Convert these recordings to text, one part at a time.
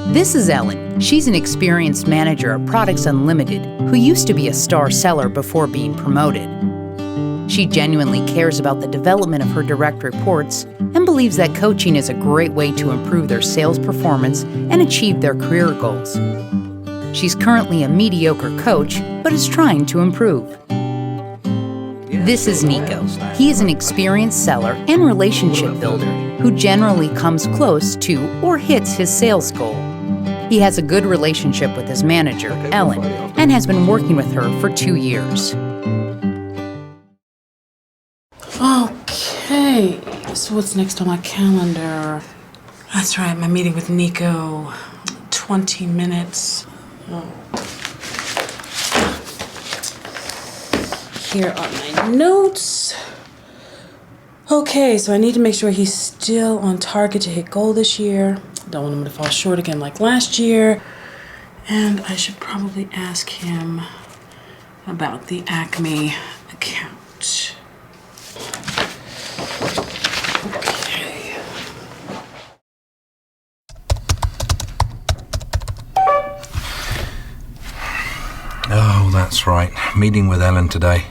This is Ellen. She's an experienced manager at Products Unlimited who used to be a star seller before being promoted. She genuinely cares about the development of her direct reports and believes that coaching is a great way to improve their sales performance and achieve their career goals. She's currently a mediocre coach, but is trying to improve. This is Niko. He is an experienced seller and relationship builder who generally comes close to or hits his sales goal. He has a good relationship with his manager, Ellen, and has been working with her for 2 years. Okay, so what's next on my calendar? That's right, my meeting with Niko. 20 minutes. Here are my notes. Okay, so I need to make sure he's still on target to hit goal this year. Don't want him to fall short again like last year. And I should probably ask him about the Acme account. Okay. Oh, that's right. Meeting with Ellen today.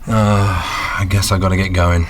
I guess I gotta get going.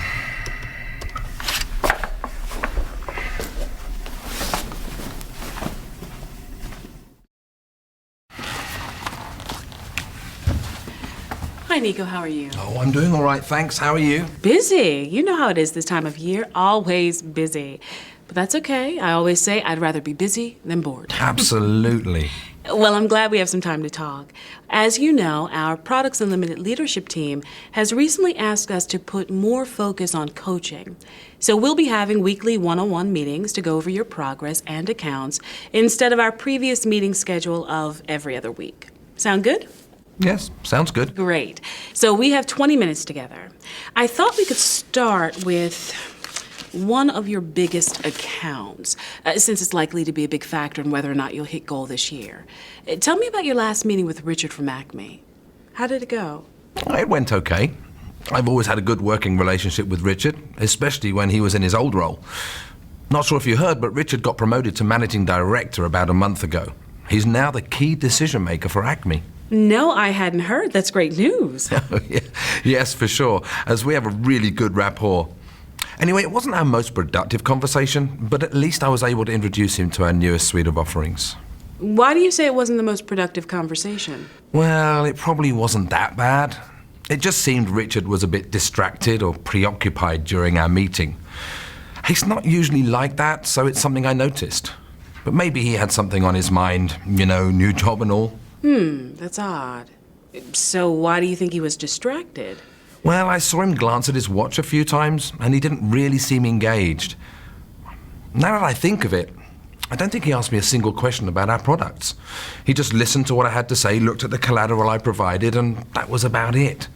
Hi, Niko, how are you? Oh, I'm doing all right, thanks. How are you? Busy. You know how it is this time of year. Always busy. But that's okay. I always say I'd rather be busy than bored. Absolutely. Well, I'm glad we have some time to talk. As you know, our Products Unlimited leadership team has recently asked us to put more focus on coaching. So we'll be having weekly one-on-one meetings to go over your progress and accounts instead of our previous meeting schedule of every other week. Sound good? Yes, sounds good. Great. So we have 20 minutes together. I thought we could start with one of your biggest accounts, since it's likely to be a big factor in whether or not you'll hit goal this year. Tell me about your last meeting with Richard from Acme. How did it go? It went okay. I've always had a good working relationship with Richard, especially when he was in his old role. Not sure if you heard, but Richard got promoted to managing director about a month ago. He's now the key decision maker for Acme. No, I hadn't heard. That's great news. Yes, for sure, as we have a really good rapport. Anyway, it wasn't our most productive conversation, but at least I was able to introduce him to our newest suite of offerings. Why do you say it wasn't the most productive conversation? Well, it probably wasn't that bad. It just seemed Richard was a bit distracted or preoccupied during our meeting. He's not usually like that, so it's something I noticed. But maybe he had something on his mind, new job and all. That's odd. So why do you think he was distracted? Well, I saw him glance at his watch a few times, and he didn't really seem engaged. Now that I think of it, I don't think he asked me a single question about our products. He just listened to what I had to say, looked at the collateral I provided, and that was about it.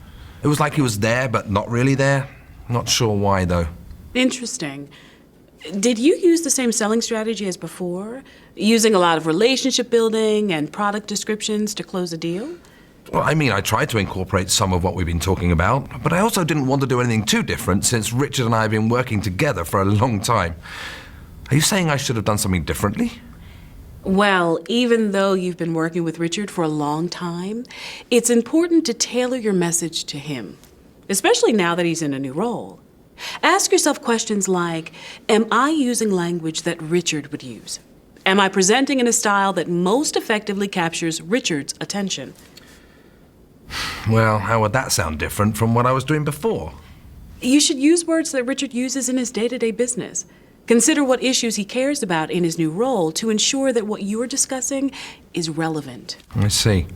It was like he was there, but not really there. Not sure why, though. Interesting. Did you use the same selling strategy as before? Using a lot of relationship building and product descriptions to close a deal? Well, I tried to incorporate some of what we've been talking about, but I also didn't want to do anything too different since Richard and I have been working together for a long time. Are you saying I should have done something differently? Well, even though you've been working with Richard for a long time, it's important to tailor your message to him, especially now that he's in a new role. Ask yourself questions like, am I using language that Richard would use? Am I presenting in a style that most effectively captures Richard's attention? Well, how would that sound different from what I was doing before? You should use words that Richard uses in his day-to-day business. Consider what issues he cares about in his new role to ensure that what you're discussing is relevant. I see.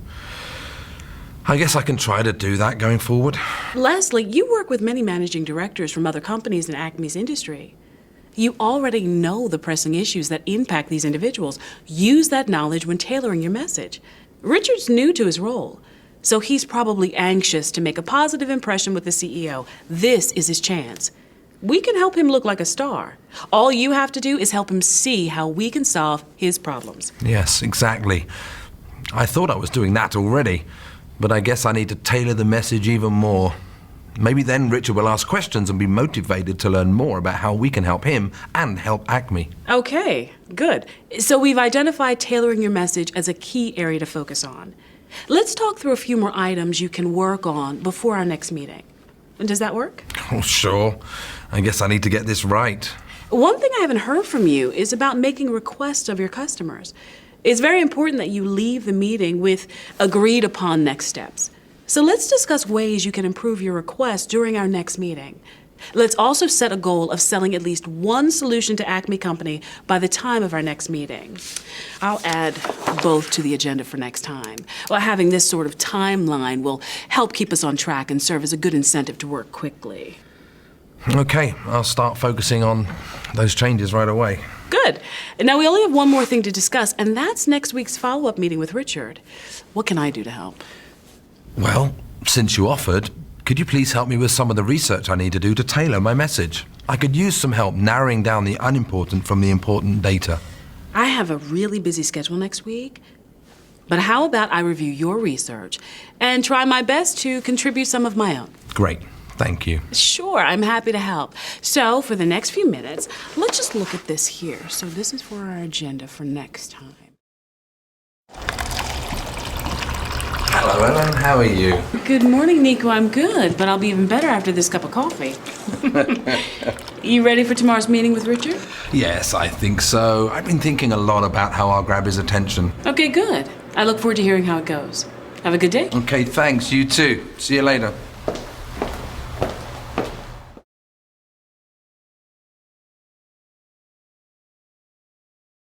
I guess I can try to do that going forward. Lastly, you work with many managing directors from other companies in Acme's industry. You already know the pressing issues that impact these individuals. Use that knowledge when tailoring your message. Richard's new to his role, so he's probably anxious to make a positive impression with the CEO. This is his chance. We can help him look like a star. All you have to do is help him see how we can solve his problems. Yes, exactly. I thought I was doing that already, but I guess I need to tailor the message even more. Maybe then Richard will ask questions and be motivated to learn more about how we can help him and help Acme. Okay, good. So we've identified tailoring your message as a key area to focus on. Let's talk through a few more items you can work on before our next meeting. Does that work? Oh, sure. I guess I need to get this right. One thing I haven't heard from you is about making requests of your customers. It's very important that you leave the meeting with agreed upon next steps. So let's discuss ways you can improve your request during our next meeting. Let's also set a goal of selling at least one solution to Acme Company by the time of our next meeting. I'll add both to the agenda for next time. Well, having this sort of timeline will help keep us on track and serve as a good incentive to work quickly. Okay, I'll start focusing on those changes right away. Good. Now, we only have one more thing to discuss, and that's next week's follow-up meeting with Richard. What can I do to help? Well, since you offered, could you please help me with some of the research I need to do to tailor my message? I could use some help narrowing down the unimportant from the important data. I have a really busy schedule next week, but how about I review your research and try my best to contribute some of my own? Great, thank you. Sure, I'm happy to help. So, for the next few minutes, let's just look at this here. So this is for our agenda for next time. Hello, Ellen. How are you? Good morning, Niko. I'm good, but I'll be even better after this cup of coffee. You ready for tomorrow's meeting with Richard? Yes, I think so. I've been thinking a lot about how I'll grab his attention. Okay, good. I look forward to hearing how it goes. Have a good day. Okay, thanks. You too. See you later.